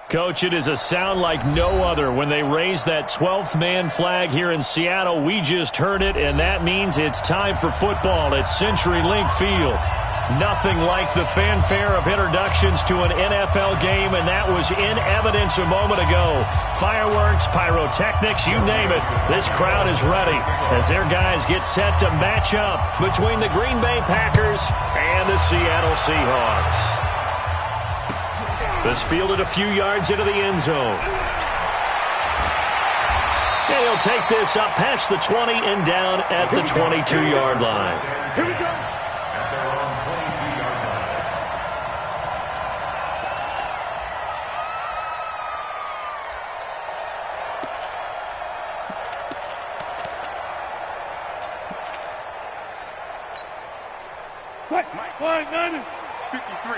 Coach, it is a sound like no other when they raise that 12th man flag here in Seattle. We just heard it, and that means it's time for football at CenturyLink Field. Nothing like the fanfare of introductions to an NFL game, and that was in evidence a moment ago. Fireworks, pyrotechnics, you name it. This crowd is ready as their guys get set to match up between the Green Bay Packers and the Seattle Seahawks. This fielded a few yards into the end zone. And he'll take this up past the 20 and down at the 22-yard line. Here we go. Mike, 53,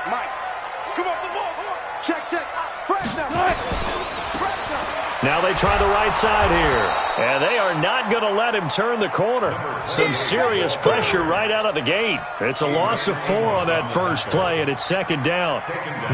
Mike. Come off the ball, come on. Check. Fresh now. Now they try the right side here. And they are not going to let him turn the corner. Some serious pressure right out of the gate. It's a loss of 4 on that first play, and it's second down.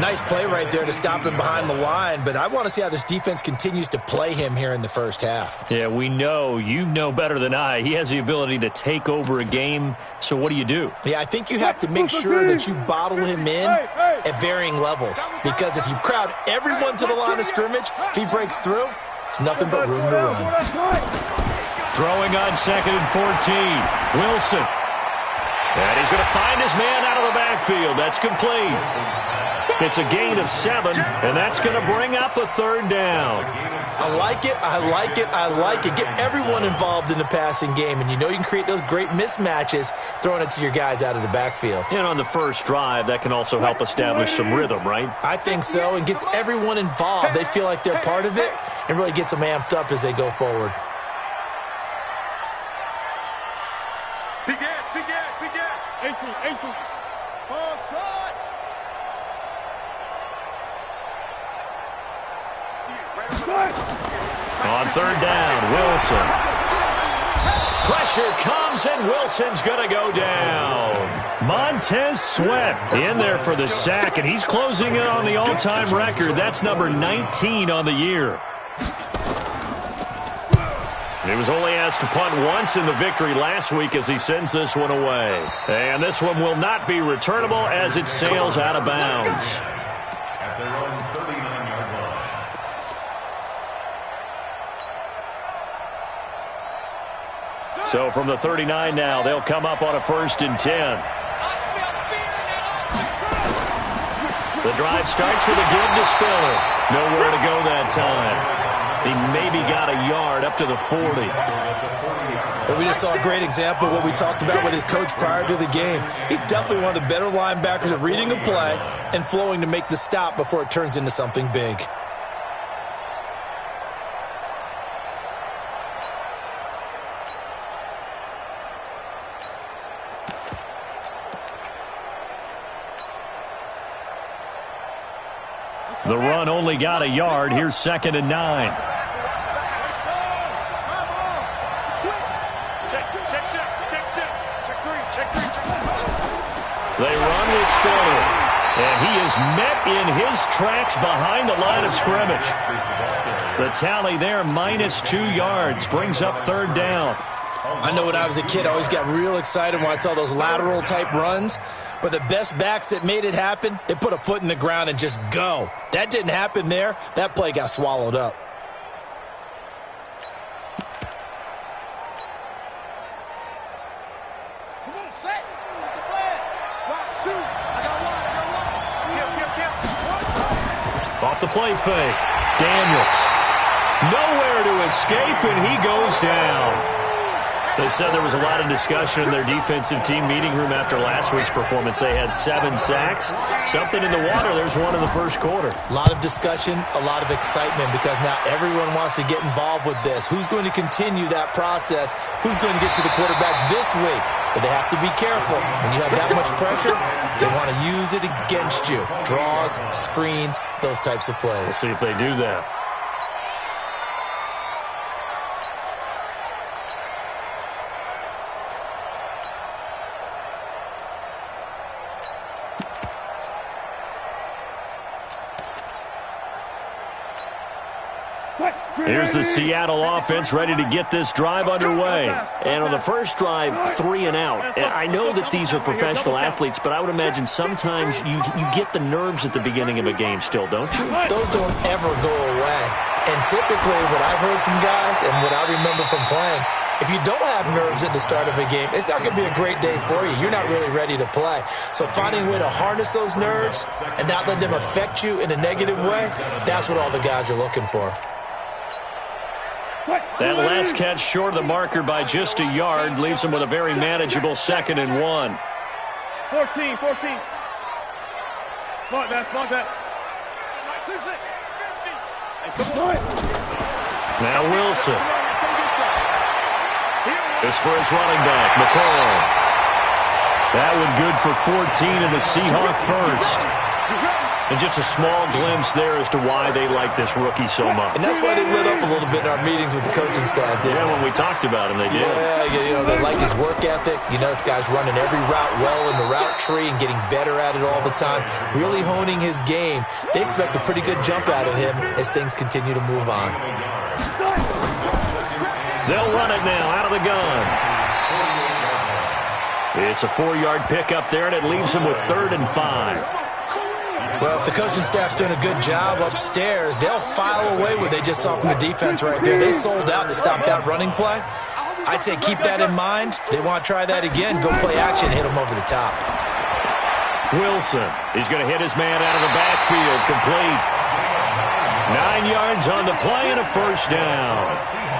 Nice play right there to stop him behind the line, but I want to see how this defense continues to play him here in the first half. Yeah, we know. You know better than I. He has the ability to take over a game, so what do? Yeah, I think you have to make sure that you bottle him in at varying levels, because if you crowd everyone to the line of scrimmage, if he breaks through, it's nothing but room to run. Throwing on 2nd and 14. Wilson. And he's going to find his man out of the backfield. That's complete. It's a gain of 7, and that's going to bring up a third down. I like it. Get everyone involved in the passing game, and you know you can create those great mismatches throwing it to your guys out of the backfield. And on the first drive, that can also help establish some rhythm, right? I think so, and gets everyone involved. They feel like they're part of it, and really gets them amped up as they go forward. Big gap. Ankle. Ball trot. On third down, Wilson. Pressure comes, and Wilson's going to go down. Montez Sweat in there for the sack, and he's closing in on the all-time record. That's number 19 on the year. He was only asked to punt once in the victory last week as he sends this one away. And this one will not be returnable as it sails out of bounds. So from the 39 now, they'll come up on a 1st and 10. The drive starts with a give to Spiller. Nowhere to go that time. He maybe got a yard up to the 40. But we just saw a great example of what we talked about with his coach prior to the game. He's definitely one of the better linebackers at reading a play and flowing to make the stop before it turns into something big. The run only got a yard. Here's 2nd and 9. They run with Spiller. And he is met in his tracks behind the line of scrimmage. The tally there, -2 yards, brings up 3rd down. I know when I was a kid, I always got real excited when I saw those lateral-type runs. But the best backs that made it happen, they put a foot in the ground and just go. That didn't happen there. That play got swallowed up. Come on, set. Watch 2. I got one. Off the play fake. Daniels. Nowhere to escape, and he goes down. They said there was a lot of discussion in their defensive team meeting room after last week's performance. They had 7 sacks. Something in the water. There's one in the first quarter. A lot of discussion, a lot of excitement, because now everyone wants to get involved with this. Who's going to continue that process? Who's going to get to the quarterback this week? But they have to be careful. When you have that much pressure, they want to use it against you. Draws, screens, those types of plays. We'll see if they do that. Here's the Seattle offense ready to get this drive underway. And on the first drive, 3 and out. And I know that these are professional athletes, but I would imagine sometimes you get the nerves at the beginning of a game still, don't you? Those don't ever go away. And typically what I've heard from guys and what I remember from playing, if you don't have nerves at the start of a game, it's not going to be a great day for you. You're not really ready to play. So finding a way to harness those nerves and not let them affect you in a negative way, that's what all the guys are looking for. That last catch short of the marker by just a yard leaves him with a very manageable 2nd and 1. 14. Mark that. Now Wilson. This for his running back, McCall. That one good for 14 and the Seahawk first. And just a small glimpse there as to why they like this rookie so much. And that's why they lit up a little bit in our meetings with the coaching staff, didn't they? When we talked about him, they did. Yeah, they like his work ethic. This guy's running every route well in the route tree and getting better at it all the time, really honing his game. They expect a pretty good jump out of him as things continue to move on. They'll run it now out of the gun. It's a 4-yard pickup there, and it leaves him with 3rd and 5. Well, if the coaching staff's doing a good job upstairs, they'll file away what they just saw from the defense right there. They sold out to stop that running play. I'd say keep that in mind. They want to try that again. Go play action, hit them over the top. Wilson, he's going to hit his man out of the backfield, complete. 9 yards on the play and a 1st down.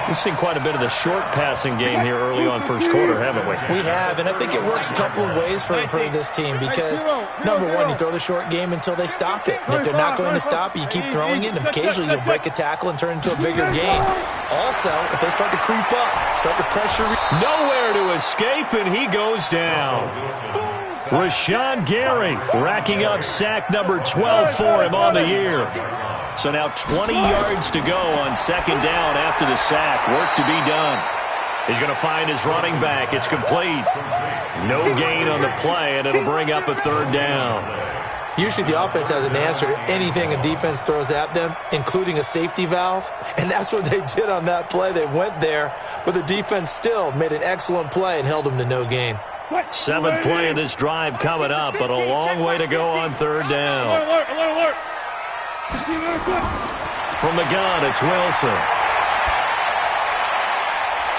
We've seen quite a bit of the short passing game here early on first quarter, haven't we? We have, and I think it works a couple of ways for this team because, number one, you throw the short game until they stop it. And if they're not going to stop it, you keep throwing it, and occasionally you'll break a tackle and turn into a bigger gain. Also, if they start to creep up, start to pressure. Nowhere to escape, and he goes down. Rashawn Gary racking up sack number 12 for him on the year. So now 20 yards to go on 2nd down after the sack. Work to be done. He's going to find his running back. It's complete. No gain on the play, and it'll bring up a 3rd down. Usually the offense has an answer to anything a defense throws at them, including a safety valve. And that's what they did on that play. They went there, but the defense still made an excellent play and held them to no gain. 7th play of this drive coming up, but a long way to go on 3rd down. Alert. From the gun, it's Wilson.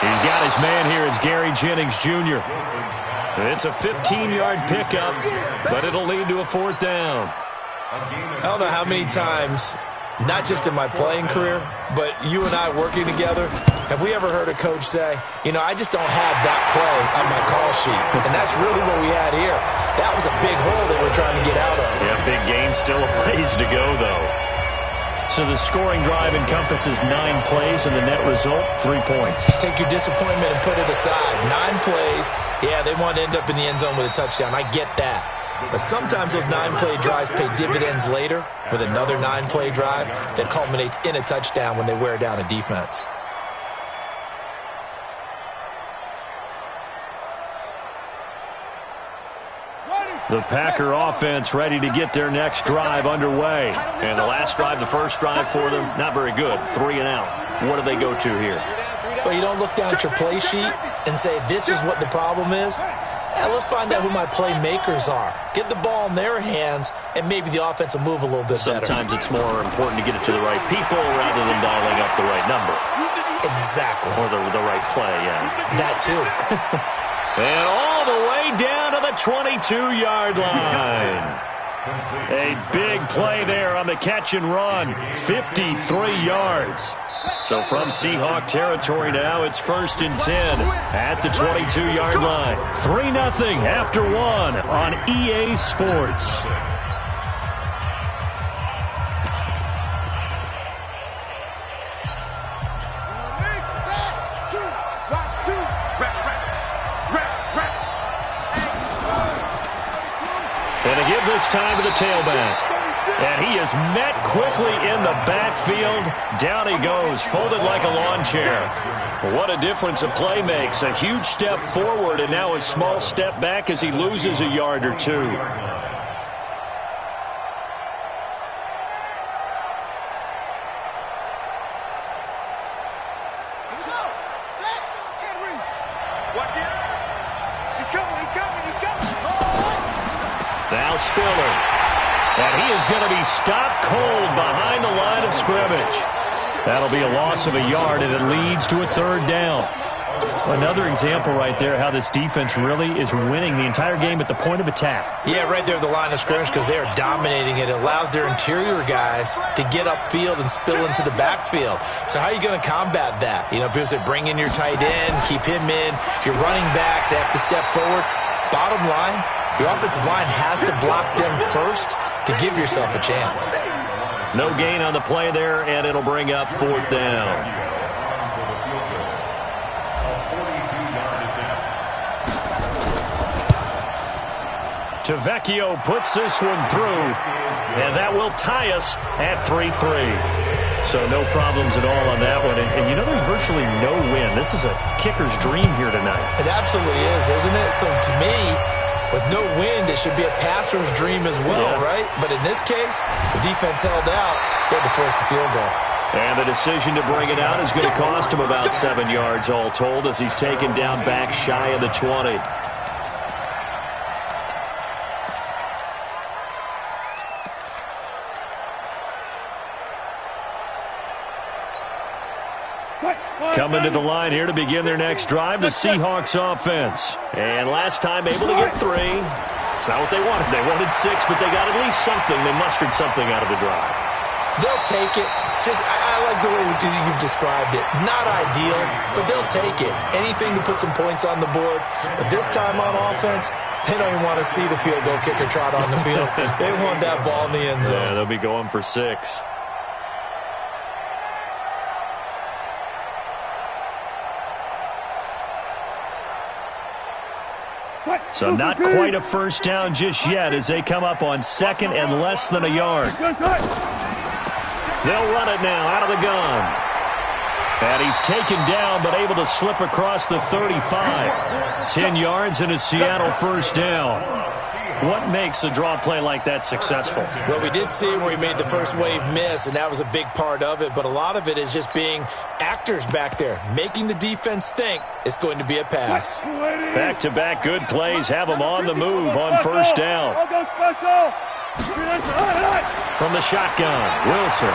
He's got his man here. It's Gary Jennings Jr. It's a 15-yard pickup, but it'll lead to a 4th down. I don't know how many times, not just in my playing career, but you and I working together, have we ever heard a coach say, I just don't have that play on my call sheet. And that's really what we had here. That was a big hole they were trying to get out of. Yeah, big gain, still a ways to go, though. So the scoring drive encompasses 9 plays, and the net result, 3 points. Take your disappointment and put it aside. 9 plays, yeah, they want to end up in the end zone with a touchdown. I get that. But sometimes those 9-play drives pay dividends later with another 9-play drive that culminates in a touchdown when they wear down a defense. The Packer offense ready to get their next drive underway. And the last drive, the first drive for them, not very good. 3 and out. What do they go to here? Well, you don't look down at your play sheet and say, this is what the problem is. Let's find out who my playmakers are. Get the ball in their hands, and maybe the offense will move a little bit better. Sometimes it's more important to get it to the right people rather than dialing up the right number. Exactly. Or the right play, yeah. That too. And all the way down to the 22-yard line. A big play there on the catch and run. 53 yards. So from Seahawk territory now, it's 1st and 10 at the 22-yard line. 3-0 after 1 on EA Sports. And to give this time to the tailback. And he is met quickly in the backfield. Down he goes, folded like a lawn chair. What a difference a play makes. A huge step forward and now a small step back as he loses a yard or two. Spiller. And he is going to be stopped cold behind the line of scrimmage. That'll be a loss of a yard, and it leads to a third down. Another example right there how this defense really is winning the entire game at the point of attack. Yeah, right there at the line of scrimmage because they are dominating it. It allows their interior guys to get upfield and spill into the backfield. So how are you going to combat that? You know, because they bring in your tight end, keep him in. Your running backs, they have to step forward. Bottom line, your offensive line has to block them first to give yourself a chance. No gain on the play there, and it'll bring up fourth down. Tavecchio puts this one through, and that will tie us at 3-3. So no problems at all on that one. And you know, there's virtually no win. This is a kicker's dream here tonight. It absolutely is, isn't it? So to me, with no wind, it should be a passer's dream as well, right? But in this case, the defense held out. They had to force the field goal. And the decision to bring it out is going to cost him about 7 yards all told as he's taken down back shy of the 20. Coming to the line here to begin their next drive, the Seahawks offense. And last time able to get 3. It's not what they wanted. They wanted 6, but they got at least something. They mustered something out of the drive. They'll take it. I like the way you've described it. Not ideal, but they'll take it. Anything to put some points on the board. But this time on offense, they don't even want to see the field goal kicker trot on the field. They want that ball in the end zone. Yeah, they'll be going for 6. So not quite a first down just yet as they come up on second and less than a yard. They'll run it now out of the gun. And he's taken down but able to slip across the 35. 10 yards and a Seattle first down. What makes a draw play like that successful? Well, we did see where he made the first wave miss, and that was a big part of it. But a lot of it is just being actors back there, making the defense think it's going to be a pass. Back-to-back good plays have them on the move on first down. From the shotgun, Wilson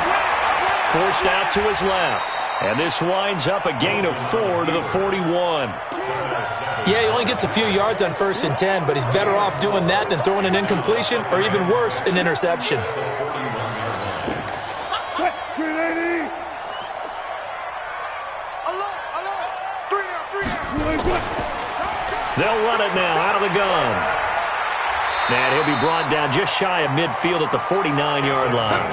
forced out to his left. And this winds up a gain of 4 to the 41. Yeah, he only gets a few yards on 1st and 10, but he's better off doing that than throwing an incompletion or even worse, an interception. They'll run it now out of the gun. And he'll be brought down just shy of midfield at the 49-yard line.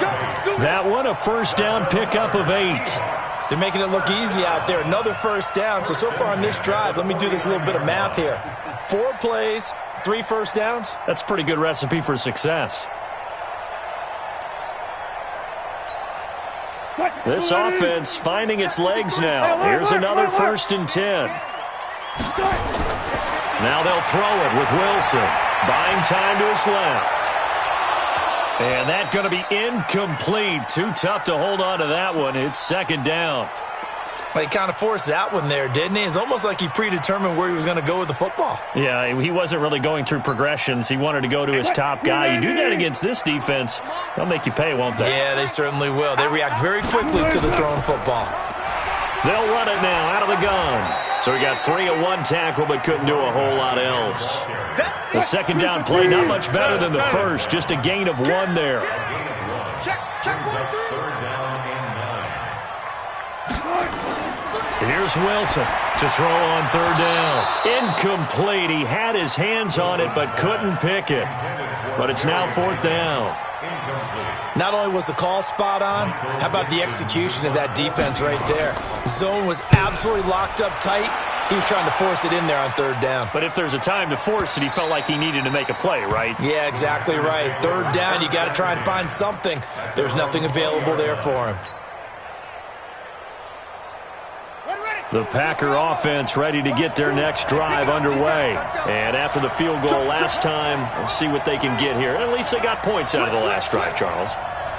That one, a first down pickup of 8. They're making it look easy out there. Another first down. So far on this drive, let me do this little bit of math here. 4 plays, 3 first downs. That's a pretty good recipe for success. This offense finding its legs now. Here's another 1st and 10. Now they'll throw it with Wilson. Buying time to his left. And that's going to be incomplete. Too tough to hold on to that one. It's 2nd down. He kind of forced that one there, didn't he? It's almost like he predetermined where he was going to go with the football. Yeah, he wasn't really going through progressions. He wanted to go to his top guy. You do that against this defense, they'll make you pay, won't they? Yeah, they certainly will. They react very quickly to the thrown football. They'll run it now out of the gun. So he got 3 at 1 tackle, but couldn't do a whole lot else. The 2nd down play, not much better than the first. Just a gain of 1 there. Here's Wilson to throw on 3rd down. Incomplete. He had his hands on it, but couldn't pick it. But it's now 4th down. Not only was the call spot on, how about the execution of that defense right there? Zone was absolutely locked up tight. He was trying to force it in there on 3rd down. But if there's a time to force it, he felt like he needed to make a play, right? Yeah, exactly right. 3rd down, you got to try and find something. There's nothing available there for him. The Packer offense ready to get their next drive underway. And after the field goal last time, we'll see what they can get here. At least they got points out of the last drive, Charles.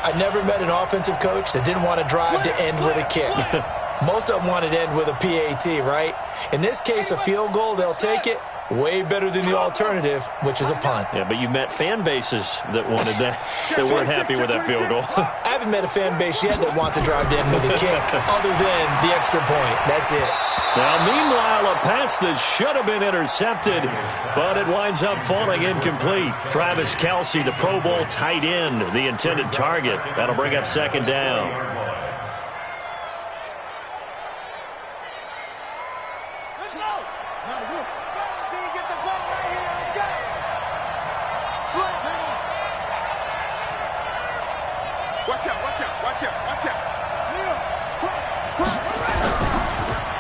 I never met an offensive coach that didn't want to drive to end with a kick. Most of them wanted to end with a PAT, right? In this case, a field goal, they'll take it. Way better than the alternative, which is a punt. Yeah, but you met fan bases that wanted that, that weren't happy with that field goal. I haven't met a fan base yet that wants to drive down with a kick other than the extra point. That's it. Now, meanwhile, a pass that should have been intercepted, but it winds up falling incomplete. Travis Kelce, the Pro Bowl tight end, the intended target. That'll bring up second down. Let's go. Get the ball right here. Let's go. Slide. Watch out, watch out, watch out, watch out.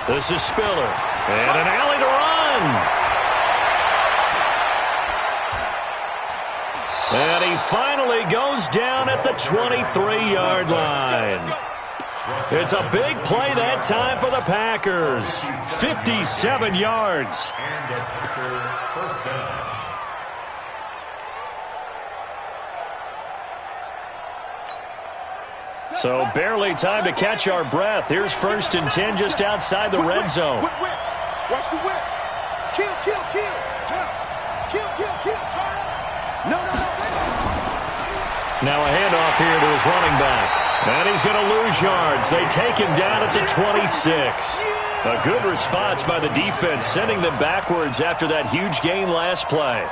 This is Spiller. And an alley to run. And he finally goes down at the 23-yard line. It's a big play that time for the Packers. 57 yards. So barely time to catch our breath. Here's 1st and 10 just outside the red zone. Watch the whip. Kill. No. Now a handoff here to his running back. And he's going to lose yards. They take him down at the 26. A good response by the defense, sending them backwards after that huge gain last play.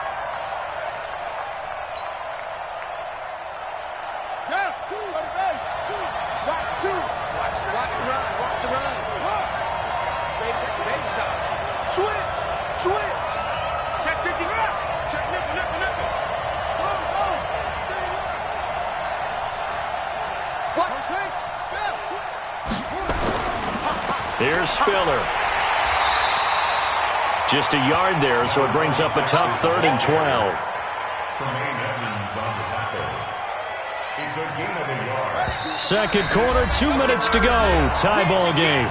Here's Spiller. Just a yard there, so it brings up a tough 3rd and 12. Second quarter, 2 minutes to go. Tie ball game.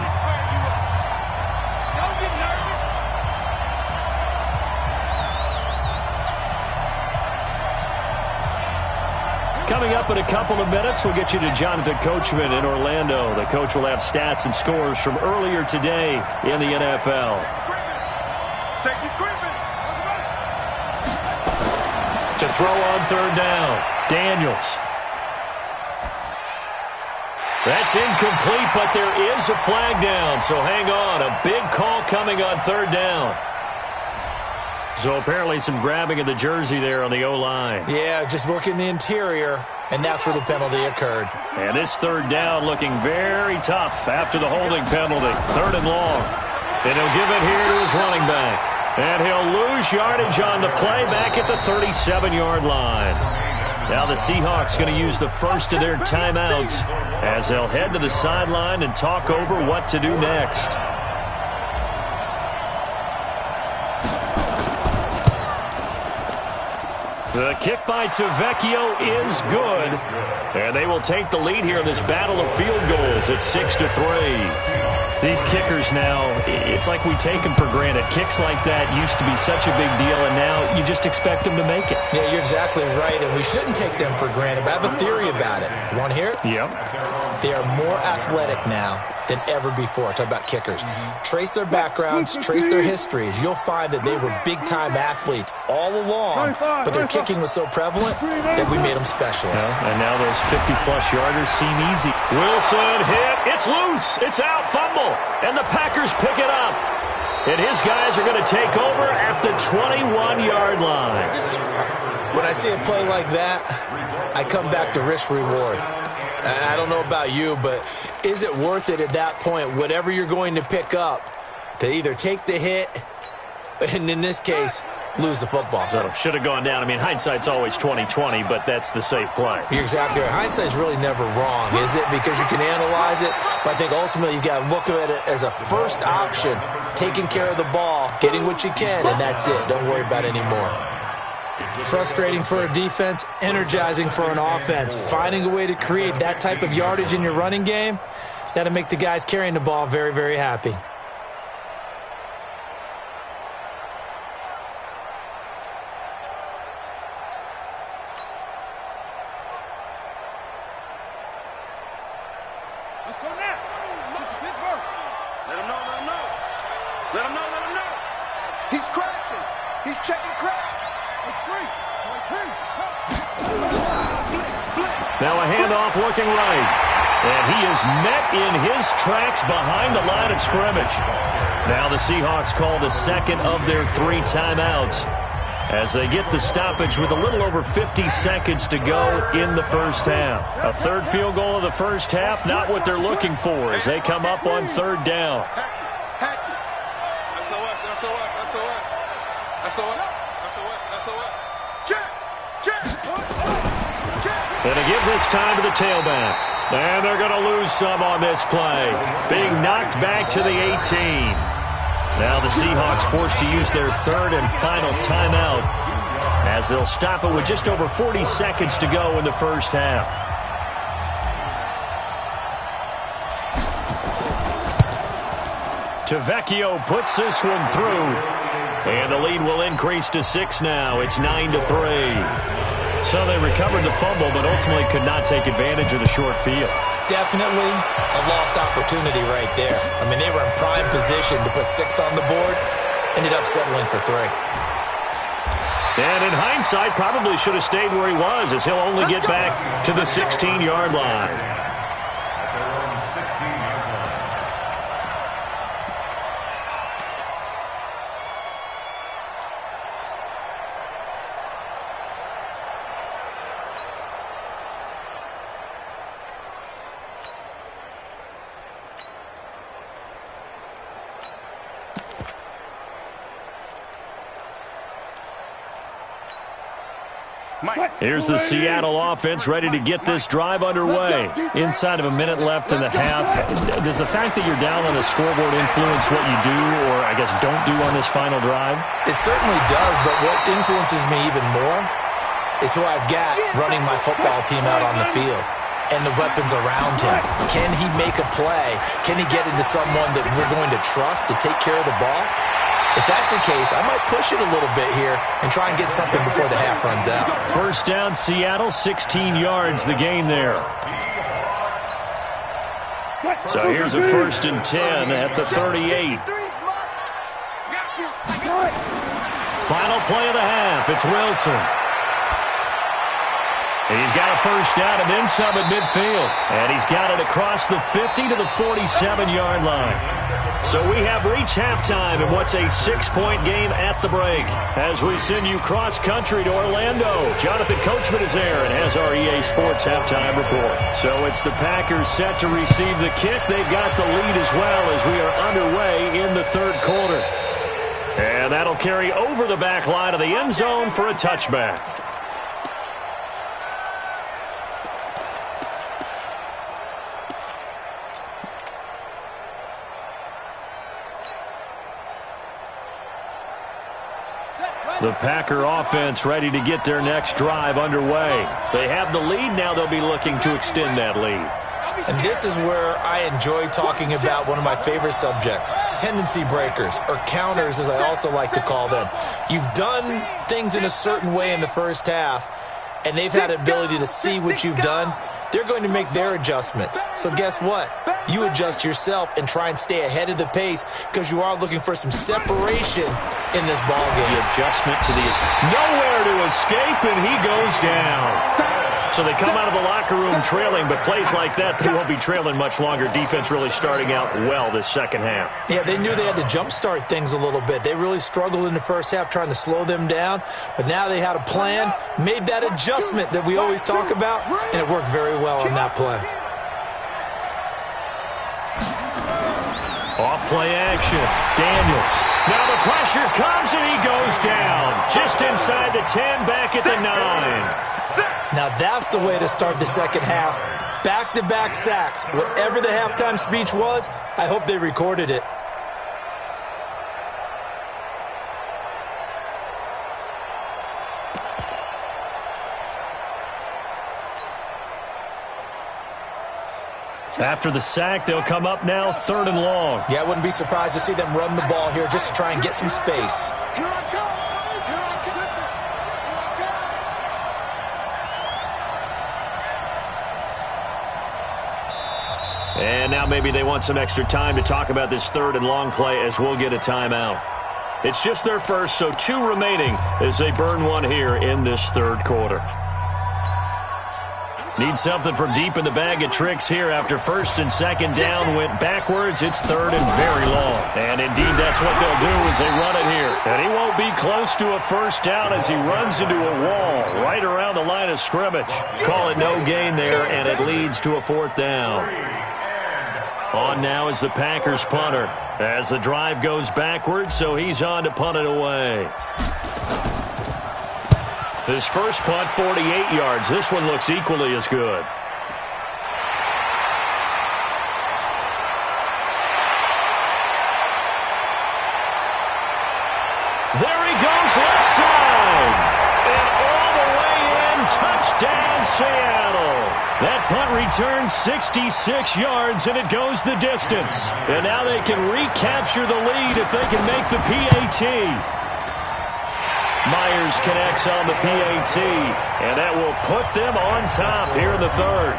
Coming up in a couple of minutes, we'll get you to Jonathan Coachman in Orlando. The coach will have stats and scores from earlier today in the NFL. To throw on 3rd down, Daniels. That's incomplete, but there is a flag down, so hang on. A big call coming on 3rd down. So apparently some grabbing of the jersey there on the O-line. Yeah, just look in the interior, and that's where the penalty occurred. And this 3rd down looking very tough after the holding penalty. 3rd and long. And he'll give it here to his running back. And he'll lose yardage on the play back at the 37-yard line. Now the Seahawks going to use the first of their timeouts as they'll head to the sideline and talk over what to do next. The kick by Tavecchio is good. And they will take the lead here in this battle of field goals at 6-3. These kickers now, it's like we take them for granted. Kicks like that used to be such a big deal, and now you just expect them to make it. Yeah, you're exactly right, and we shouldn't take them for granted, but I have a theory about it. You want to hear it? Yep. They are more athletic now than ever before. Talk about kickers. Trace their backgrounds, trace their histories. You'll find that they were big-time athletes all along, but their kicking was so prevalent that we made them specialists. Yeah, and now those 50-plus yarders seem easy. Wilson hit. It's loose. It's out. Fumble. And the Packers pick it up. And his guys are going to take over at the 21-yard line. When I see a play like that, I come back to risk-reward. I don't know about you, but is it worth it at that point, whatever you're going to pick up, to either take the hit, and in this case, lose the football? So should have gone down. I mean, hindsight's always 20/20, but that's the safe play. You're exactly right. Hindsight's really never wrong, is it? Because you can analyze it, but I think ultimately you got to look at it as a first option, taking care of the ball, getting what you can, and that's it. Don't worry about it anymore. Frustrating for a defense, energizing for an offense. Finding a way to create that type of yardage in your running game, that'll make the guys carrying the ball very, very happy. Let's go now. Look at Pittsburgh. Let him know. Let him know. Let him know. Let him know. He's crashing. checking crowd. Now a handoff looking right. And he is met in his tracks behind the line of scrimmage. Now the Seahawks call the second of their 3 timeouts as they get the stoppage with a little over 50 seconds to go in the first half. A third field goal of the first half, not what they're looking for as they come up on third down. And to give this time to the tailback. And they're going to lose some on this play. Being knocked back to the 18. Now the Seahawks forced to use their third and final timeout as they'll stop it with just over 40 seconds to go in the first half. Tavecchio puts this one through. And the lead will increase to 6 now. It's 9-3. So they recovered the fumble, but ultimately could not take advantage of the short field. Definitely a lost opportunity right there. I mean, they were in prime position to put 6 on the board. Ended up settling for 3. And in hindsight, probably should have stayed where he was, as he'll only get back to the 16-yard line. Here's the Seattle offense ready to get this drive underway. Inside of a minute left in the half. Does the fact that you're down on the scoreboard influence what you do, or I guess don't do on this final drive? It certainly does, but what influences me even more is who I've got running my football team out on the field and the weapons around him. Can he make a play? Can he get into someone that we're going to trust to take care of the ball? If that's the case, I might push it a little bit here and try and get something before the half runs out. First down, Seattle, 16 yards the gain there. So here's a 1st and 10 at the 38. Final play of the half. It's Wilson. He's got a first down and then some at midfield. And he's got it across the 50 to the 47-yard line. So we have reached halftime in what's a 6-point game at the break. As we send you cross-country to Orlando, Jonathan Coachman is there and has our EA Sports halftime report. So it's the Packers set to receive the kick. They've got the lead as well as we are underway in the third quarter. And that'll carry over the back line of the end zone for a touchback. The Packer offense ready to get their next drive underway. They have the lead. Now they'll be looking to extend that lead. And this is where I enjoy talking about one of my favorite subjects, tendency breakers, or counters as I also like to call them. You've done things in a certain way in the first half, and they've had the ability to see what you've done. They're going to make their adjustments. So guess what? You adjust yourself and try and stay ahead of the pace because you are looking for some separation in this ball game. The adjustment to the nowhere to escape, and he goes down. So they come out of the locker room trailing, but plays like that, they won't be trailing much longer. Defense really starting out well this second half. Yeah, they knew they had to jumpstart things a little bit. They really struggled in the first half trying to slow them down, but now they had a plan, made that adjustment that we always talk about, and it worked very well on that play. Off play action. Daniels. Now the pressure comes and he goes down. Just inside the 10, back at the 9. Now that's the way to start the second half. Back-to-back sacks. Whatever the halftime speech was, I hope they recorded it. After the sack, they'll come up now 3rd and long. Yeah, I wouldn't be surprised to see them run the ball here just to try and get some space. And now maybe they want some extra time to talk about this 3rd and long play as we'll get a timeout. It's just their first, so 2 remaining as they burn one here in this third quarter. Need something from deep in the bag of tricks here after first and second down went backwards. It's third and very long. And indeed, that's what they'll do as they run it here. And he won't be close to a first down as he runs into a wall right around the line of scrimmage. Call it no gain there, and it leads to a 4th down. On now is the Packers punter as the drive goes backwards, so he's on to punt it away. His first punt, 48 yards. This one looks equally as good. There he goes, left side. And all the way in, touchdown, Seattle. That punt returned 66 yards, and it goes the distance. And now they can recapture the lead if they can make the PAT. Myers connects on the PAT, and that will put them on top here in the third.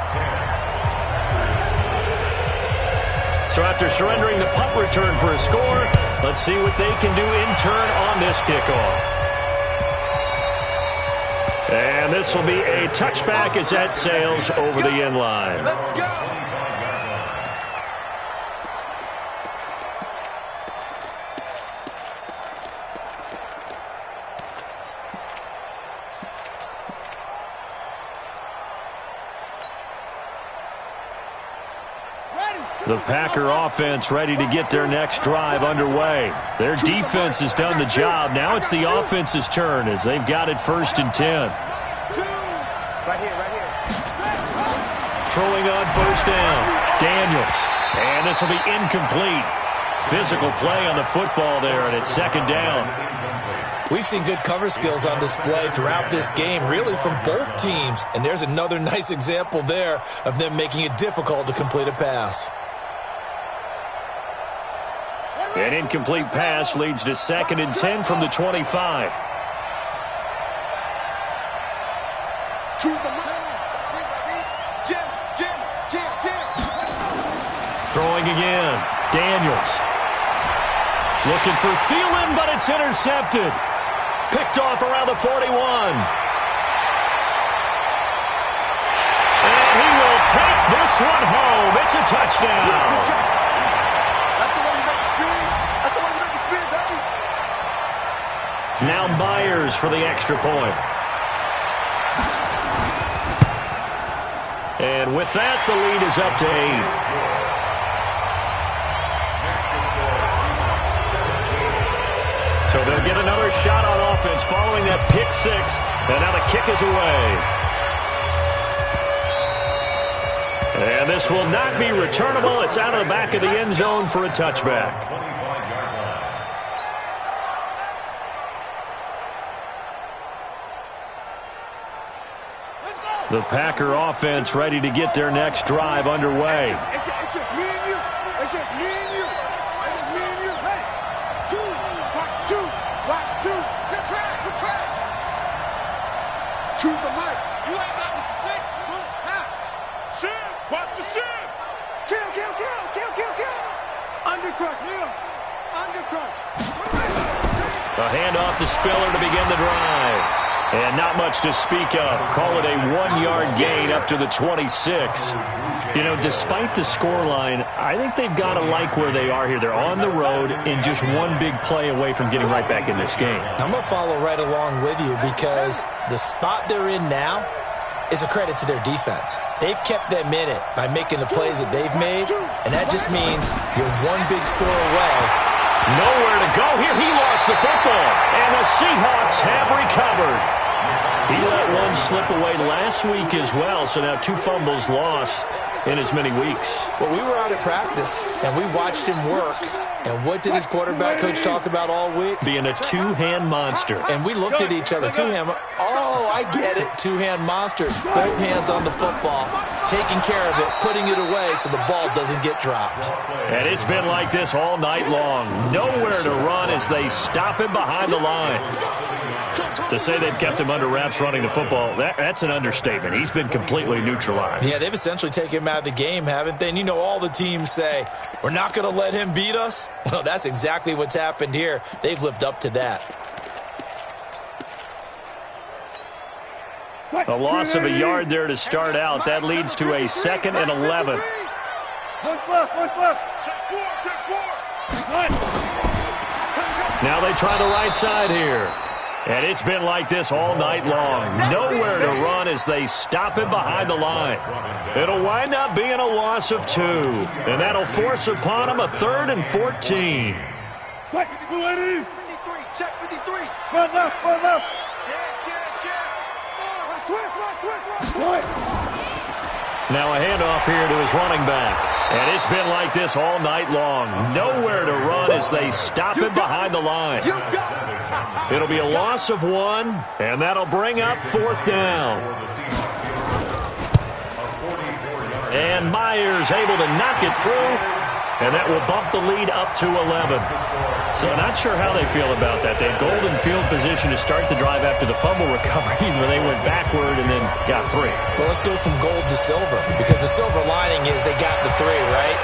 So after surrendering the punt return for a score, let's see what they can do in turn on this kickoff. And this will be a touchback as that sails over the end line. Let's go. The Packer offense ready to get their next drive underway. Their defense has done the job. Now it's the offense's turn as they've got it 1st and 10. Right here. Throwing on 1st down. Daniels. And this will be incomplete. Physical play on the football there, and it's 2nd down. We've seen good cover skills on display throughout this game, really from both teams. And there's another nice example there of them making it difficult to complete a pass. An incomplete pass leads to 2nd and 10 from the 25. Throwing again. Daniels. Looking for Thielen, but it's intercepted. Picked off around the 41. And he will take this one home. It's a touchdown. Now Myers for the extra point. And with that, the lead is up to 8. So they'll get another shot on offense following that pick 6. And now the kick is away. And this will not be returnable. It's out of the back of the end zone for a touchback. The Packer offense ready to get their next drive underway. It's just me and you. It's just me and you. It's just me and you. Hey, 2, watch 2, watch 2. Good track. Choose the mic. You ain't got the 6. Pull it. Now. Shiv, watch the shiv. Kill. Undercrush, Neil. Undercrush. A handoff to Spiller to begin the drive. And not much to speak of. Call it a 1-yard gain up to the 26. You know, despite the scoreline, I think they've got to like where they are here. They're on the road and just one big play away from getting right back in this game. I'm going to follow right along with you because the spot they're in now is a credit to their defense. They've kept them in it by making the plays that they've made, and that just means you're one big score away. Nowhere to go here. He lost the football, and the Seahawks have recovered. He let one slip away last week as well, so now 2 fumbles lost in as many weeks. Well, we were out at practice, and we watched him work. And what did his quarterback coach talk about all week? Being a 2-hand monster. And we looked at each other. 2-hand. Oh, I get it. 2-hand monster. Both hands on the football, taking care of it, putting it away so the ball doesn't get dropped. And it's been like this all night long. Nowhere to run as they stop him behind the line. To say they've kept him under wraps running the football, that's an understatement. He's been completely neutralized. Yeah, they've essentially taken him out of the game, haven't they? And you know, all the teams say, we're not going to let him beat us. Well, that's exactly what's happened here. They've lived up to that. A loss of a yard there to start out. That leads to a 2nd and 11. Now they try the right side here. And it's been like this all night long. Nowhere to run as they stop him behind the line. It'll wind up being a loss of 2. And that'll force upon him a 3rd and 14. Check 53. Check 53. Front left, front left. Now a handoff here to his running back. And it's been like this all night long. Nowhere to run as they stop him behind the line. It'll be a loss of 1, and that'll bring up 4th down. And Myers able to knock it through, and that will bump the lead up to 11. So not sure how they feel about that. They had golden field position to start the drive after the fumble recovery where they went backward and then got 3. Well, let's go from gold to silver, because the silver lining is they got the 3, right?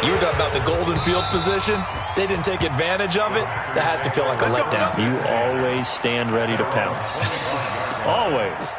You were talking about the golden field position. They didn't take advantage of it. That has to feel like a letdown. You always stand ready to pounce. Always.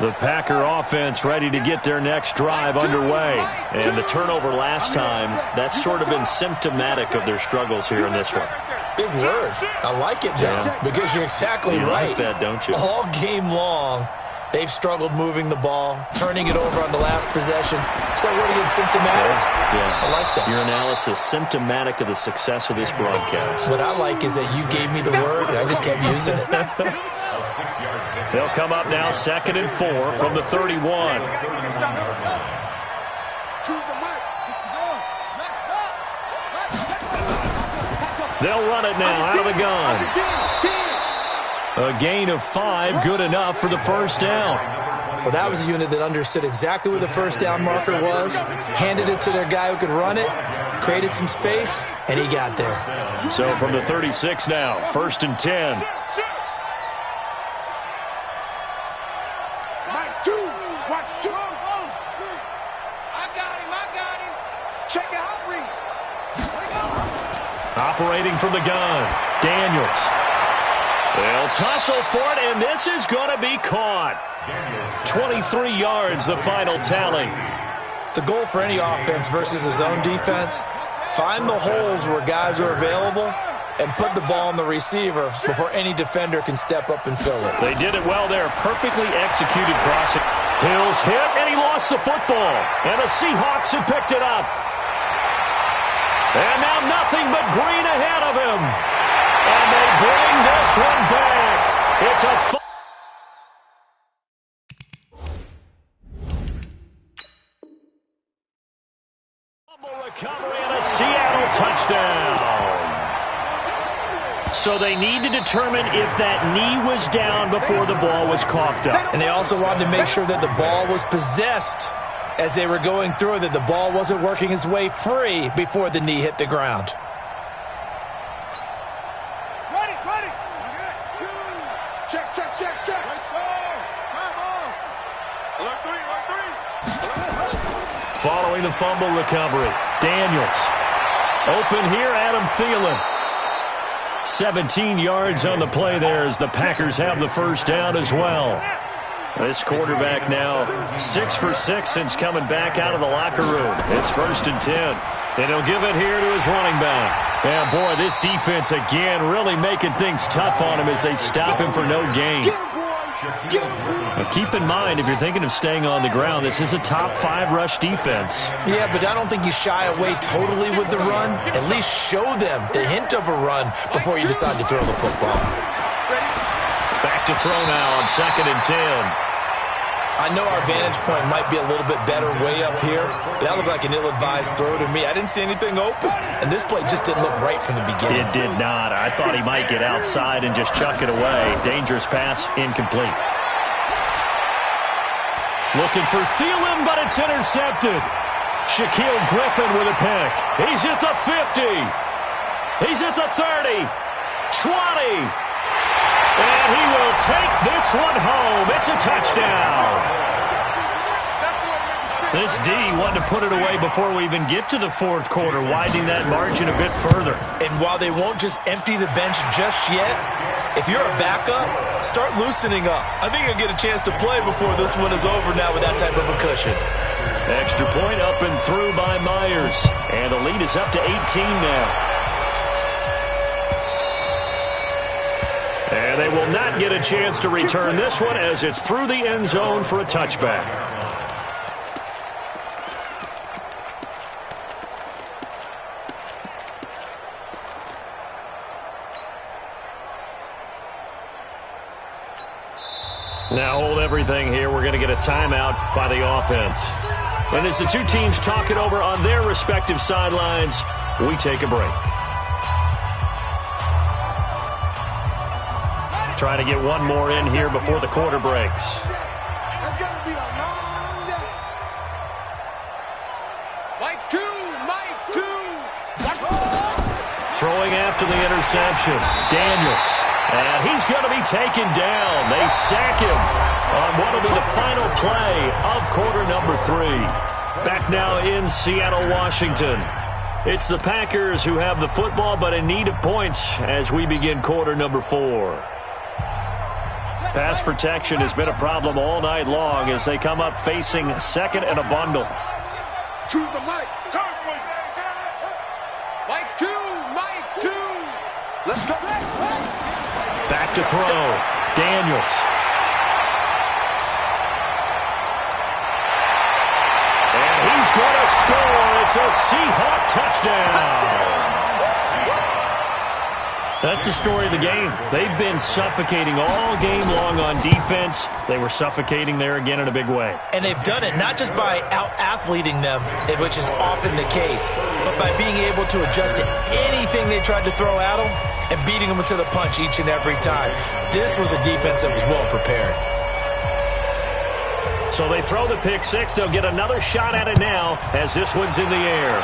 The Packer offense ready to get their next drive underway. And the turnover last time, that's sort of been symptomatic of their struggles here in this one. Big word. I like it, John, because you're exactly right. You like that, don't you? All game long, they've struggled moving the ball, turning it over on the last possession. Is that word again, symptomatic? Yeah. I like that. Your analysis, symptomatic of the success of this broadcast. What I like is that you gave me the word, and I just kept using it. They'll come up now 2nd and 4 from the 31. They'll run it now out of the gun. A gain of 5, good enough for the first down. Well, that was a unit that understood exactly where the first down marker was, handed it to their guy who could run it, created some space, and he got there. So from the 36 now, 1st and 10. Operating from the gun, Daniels. They'll tussle for it, and this is going to be caught. 23 yards, the final tally. The goal for any offense versus his own defense, find the holes where guys are available and put the ball on the receiver before any defender can step up and fill it. They did it well there. Perfectly executed crossing. Hill's hit, and he lost the football. And the Seahawks have picked it up. And now nothing but green ahead of him. And they bring this one back. It's a fumble recovery and a Seattle touchdown. So they need to determine if that knee was down before the ball was coughed up. And they also wanted to make sure that the ball was possessed as they were going through, that the ball wasn't working its way free before the knee hit the ground. Ready. Check. Following the fumble recovery, Daniels. Open here, Adam Thielen. 17 yards on the play there as the Packers have the first down as well. This quarterback now 6 for 6 since coming back out of the locker room. It's 1st and 10. And he'll give it here to his running back. And boy, this defense again really making things tough on him as they stop him for no gain. Now keep in mind, if you're thinking of staying on the ground, this is a top 5 rush defense. Yeah, but I don't think you shy away totally with the run. At least show them the hint of a run before you decide to throw the football. Back to throw now on 2nd and 10. I know our vantage point might be a little bit better way up here, but that looked like an ill-advised throw to me. I didn't see anything open, and this play just didn't look right from the beginning. It did not. I thought he might get outside and just chuck it away. Dangerous pass, incomplete. Looking for Thielen, but it's intercepted. Shaquille Griffin with a pick. He's at the 50. He's at the 30, 20, and he will take this one home. It's a touchdown. This D wanted to put it away before we even get to the fourth quarter, widening that margin a bit further. And while they won't just empty the bench just yet, if you're a backup, start loosening up. I think you'll get a chance to play before this one is over now with that type of a cushion. Extra point up and through by Myers. And the lead is up to 18 now. And they will not get a chance to return this one as it's through the end zone for a touchback. Now hold everything here. We're going to get a timeout by the offense. And as the two teams talk it over on their respective sidelines, we take a break. Trying to get one more in here before the quarter breaks. That's going to be a long day. Mike 2, Mike 2. Throwing after the interception, Daniels. And he's going to be taken down. They sack him on what will be the final play of quarter number 3. Back now in Seattle, Washington. It's the Packers who have the football, but in need of points as we begin quarter number 4. Pass protection has been a problem all night long as they come up facing second and a bundle. Choose the mic. Mike 2, Mike 2. Let's go. Back to throw. Daniels. And he's going to score. It's a Seahawk touchdown. That's the story of the game. They've been suffocating all game long on defense. They were suffocating there again in a big way. And they've done it not just by out-athleting them, which is often the case, but by being able to adjust to anything they tried to throw at them and beating them to the punch each and every time. This was a defense that was well prepared. So they throw the pick six. They'll get another shot at it now as this one's in the air.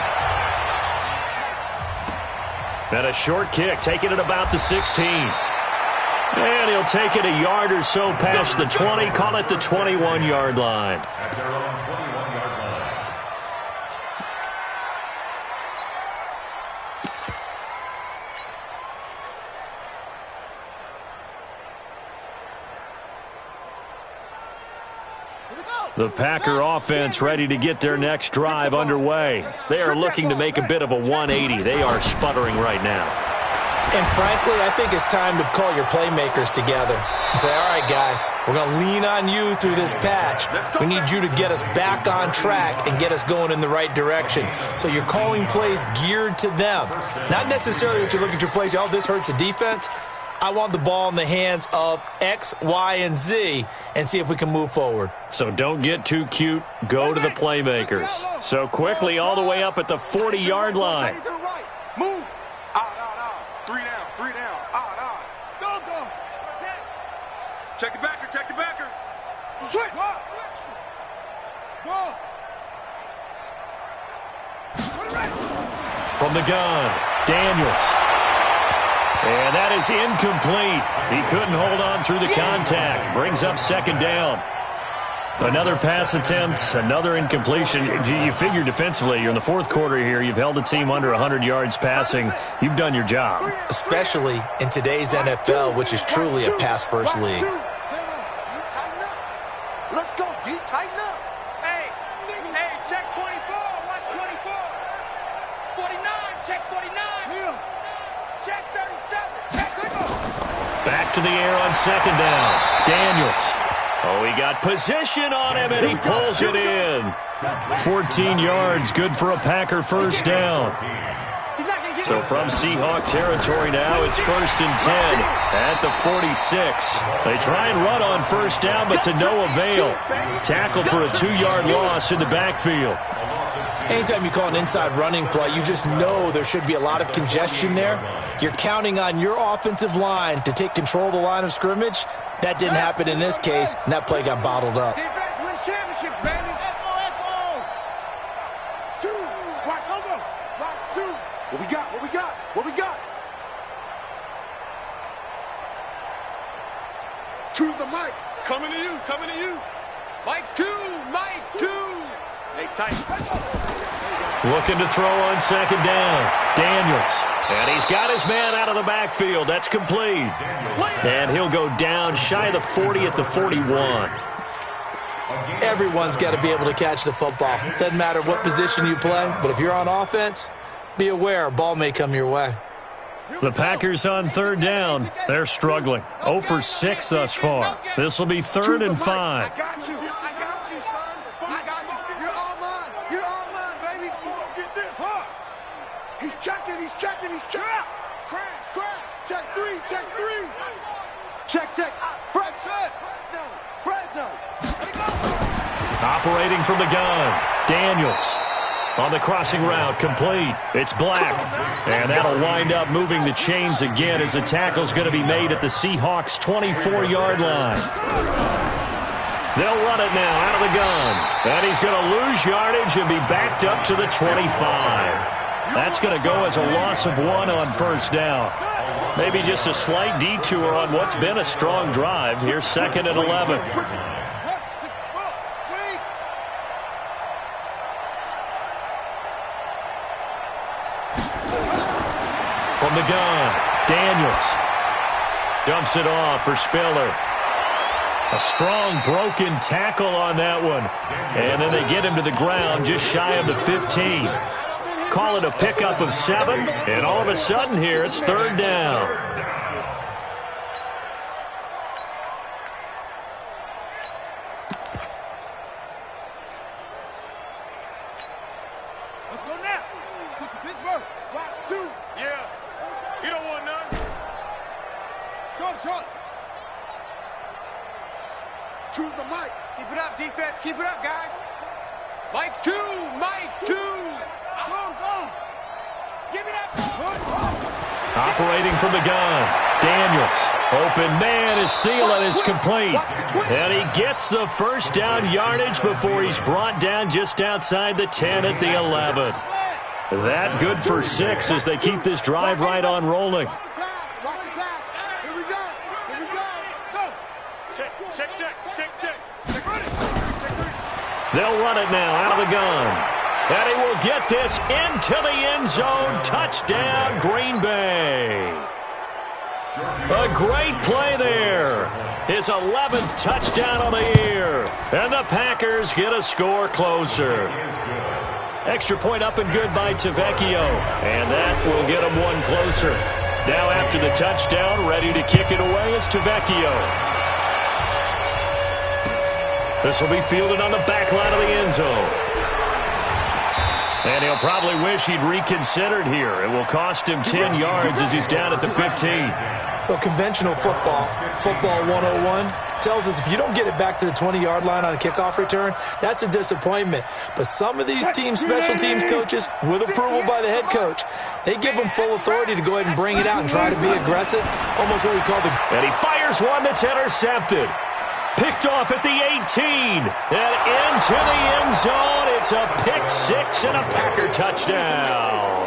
And a short kick, taking it about the 16. And he'll take it a yard or so past the 20, call it the 21-yard line. The Packer offense ready to get their next drive underway. They are looking to make a bit of a 180. They are sputtering right now. And frankly, I think it's time to call your playmakers together and say, all right, guys, we're going to lean on you through this patch. We need you to get us back on track and get us going in the right direction. So you're calling plays geared to them. Not necessarily that you look at your plays, oh, this hurts the defense. I want the ball in the hands of X, Y, and Z and see if we can move forward. So don't get too cute. Go to the playmakers. So quickly all the way up at the 40-yard line. Move. Out. 3 down. Out. Go. Check the backer. Switch. Go. From the gun, Daniels. And that is incomplete. He couldn't hold on through the contact. Brings up second down. Another pass attempt, another incompletion. You figure defensively, you're in the fourth quarter here. You've held the team under 100 yards passing. You've done your job. Especially in today's NFL, which is truly a pass-first league. Let's go, D. Tighten up. Hey, check 24. Watch 24. 49, check 49. Yeah. Check 37. Back to the air on second down. Daniels. Oh, he got position on him, and he pulls it in. 14 yards, good for a Packer first down. So from Seahawk territory now, it's 1st and 10 at the 46. They try and run on first down, but to no avail. Tackled for a 2-yard loss in the backfield. Anytime you call an inside running play, you just know there should be a lot of congestion there. You're counting on your offensive line to take control of the line of scrimmage. That didn't happen in this case, and that play got bottled up. Defense wins championships, baby. Echo. 2. Watch 2. What we got? Coming to you, coming to you. Mike 2, Mike 2. They tight. Looking to throw on second down. Daniels. And he's got his man out of the backfield. That's complete. And he'll go down shy of the 40 at the 41. Everyone's got to be able to catch the football. Doesn't matter what position you play, but if you're on offense, be aware a ball may come your way. The Packers on third down. They're struggling. 0 for 6 thus far. This will be 3rd and 5. I got you, son. I got you. You're all mine. You're all mine, baby. Get this. Huh. He's checking. Crash. Check 3. Check. Fresno. Operating from the gun. Daniels. On the crossing route, complete. It's Black. And that'll wind up moving the chains again as the tackle's going to be made at the Seahawks' 24-yard line. They'll run it now out of the gun. And he's going to lose yardage and be backed up to the 25. That's going to go as a loss of 1 on first down. Maybe just a slight detour on what's been a strong drive. Here's 2nd and 11. From the gun, Daniels dumps it off for Spiller. A strong broken tackle on that one. And then they get him to the ground just shy of the 15. Call it a pickup of 7, and all of a sudden here it's 3rd down. Let's go now. Took to Pittsburgh. Watch 2. Yeah. You don't want none. Short. Choose the mic. Keep it up, defense. Keep it up, guys. Mike 2, Mike 2. Go. Give it up. Operating from the gun, Daniels. Open man is Thielen. Is complete. And he gets the first down yardage before he's brought down just outside the 10 at the 11. That good for 6 as they keep this drive right on rolling. Watch the pass. Here we go. Go. Check. They'll run it now out of the gun. And he will get this into the end zone. Touchdown, Green Bay. A great play there. His 11th touchdown on the year. And the Packers get a score closer. Extra point up and good by Tavecchio. And that will get him 1 closer. Now after the touchdown, ready to kick it away is Tavecchio. This will be fielded on the back line of the end zone. And he'll probably wish he'd reconsidered here. It will cost him 10 yards as he's down at the 15. Well, conventional football 101, tells us if you don't get it back to the 20-yard line on a kickoff return, that's a disappointment. But some of these special teams coaches, with approval by the head coach, they give them full authority to go ahead and bring it out and try to be aggressive, almost what we call the... And he fires one that's intercepted. Picked off at the 18. And into the end zone. It's a pick 6 and a Packer touchdown.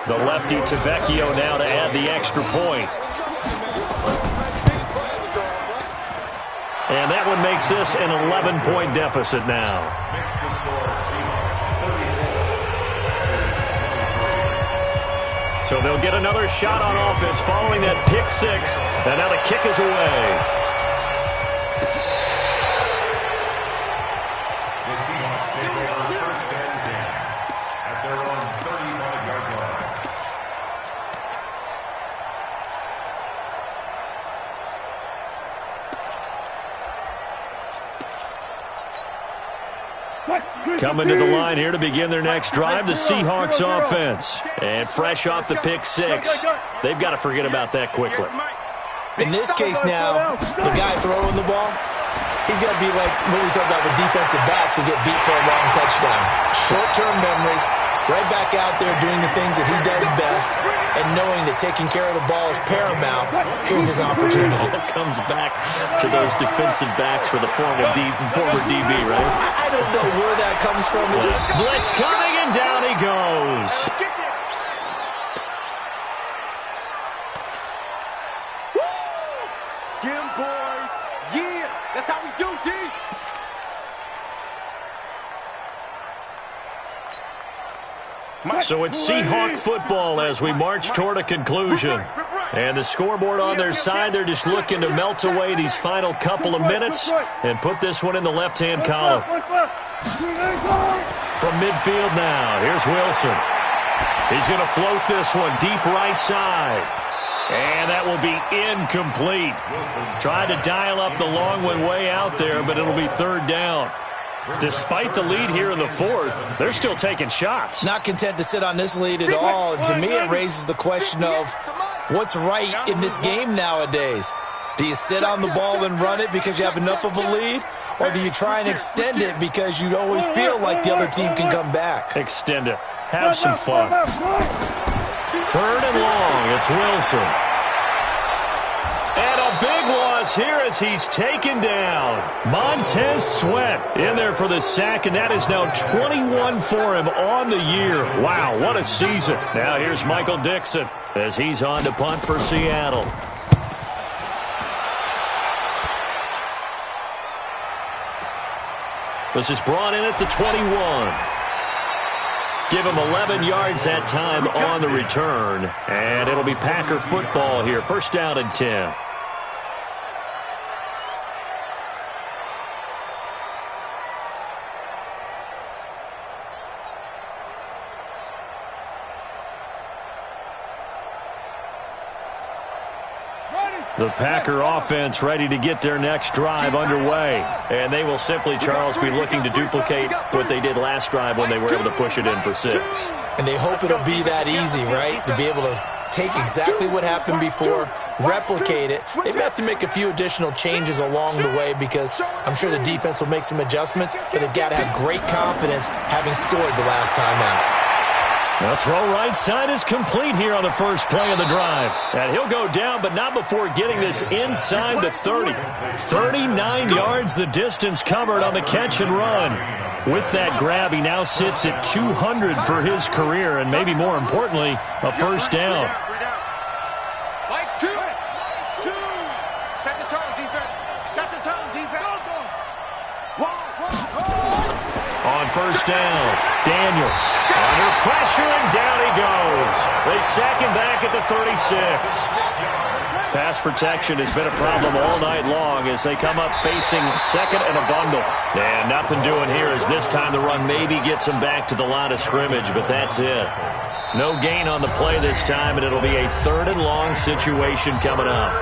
The lefty Tavecchio now to add the extra point. And that one makes this an 11-point deficit now. So they'll get another shot on offense following that pick 6. And now the kick is away. Coming to the line here to begin their next drive, the Seahawks offense. And fresh off the pick 6, they've got to forget about that quickly. In this case now, the guy throwing the ball, he's got to be like what we talk about with defensive backs who get beat for a long touchdown. Short-term memory, right back out there doing the things that he does best, and knowing that taking care of the ball is paramount. Here's his opportunity. It comes back to those defensive backs for the former DB, right? I don't know where that comes from. It just blitz coming, and down he goes. Get him, boys. Yeah, that's how we So it's Seahawk football as we march toward a conclusion. And the scoreboard on their side, they're just looking to melt away these final couple of minutes and put this one in the left-hand column. From midfield now, here's Wilson. He's going to float this one deep right side. And that will be incomplete. Tried to dial up the long one way out there, but it'll be third down. Despite the lead here in the fourth, they're still taking shots. Not content to sit on this lead at all. And to me, it raises the question of what's right in this game nowadays. Do you sit on the ball and run it because you have enough of a lead? Or do you try and extend it because you always feel like the other team can come back? Extend it. Have some fun. Third and long, it's Wilson. And a big loss here as he's taken down. Montez Sweat in there for the sack, and that is now 21 for him on the year. Wow, what a season. Now here's Michael Dixon as he's on to punt for Seattle. This is brought in at the 21. Give him 11 yards that time on the return. And it'll be Packer football here. First down and 10. The Packer offense ready to get their next drive underway. And they will simply, Charles, be looking to duplicate what they did last drive when they were able to push it in for 6. And they hope it'll be that easy, right? To be able to take exactly what happened before, replicate it. They may have to make a few additional changes along the way because I'm sure the defense will make some adjustments, but they've got to have great confidence having scored the last time out. The throw right side is complete here on the first play of the drive. And he'll go down, but not before getting this inside the 30. 39 yards the distance covered on the catch and run. With that grab, he now sits at 200 for his career, and maybe more importantly, a first down. Like two. Set the tone, defense. Set the tone, defense. On first down, Daniels under pressure, and down he goes. They sack him back at the 36. Pass protection has been a problem all night long as they come up facing second and a bundle. And nothing doing here as this time the run maybe gets them back to the line of scrimmage, but that's it. No gain on the play this time, and it'll be a third and long situation coming up.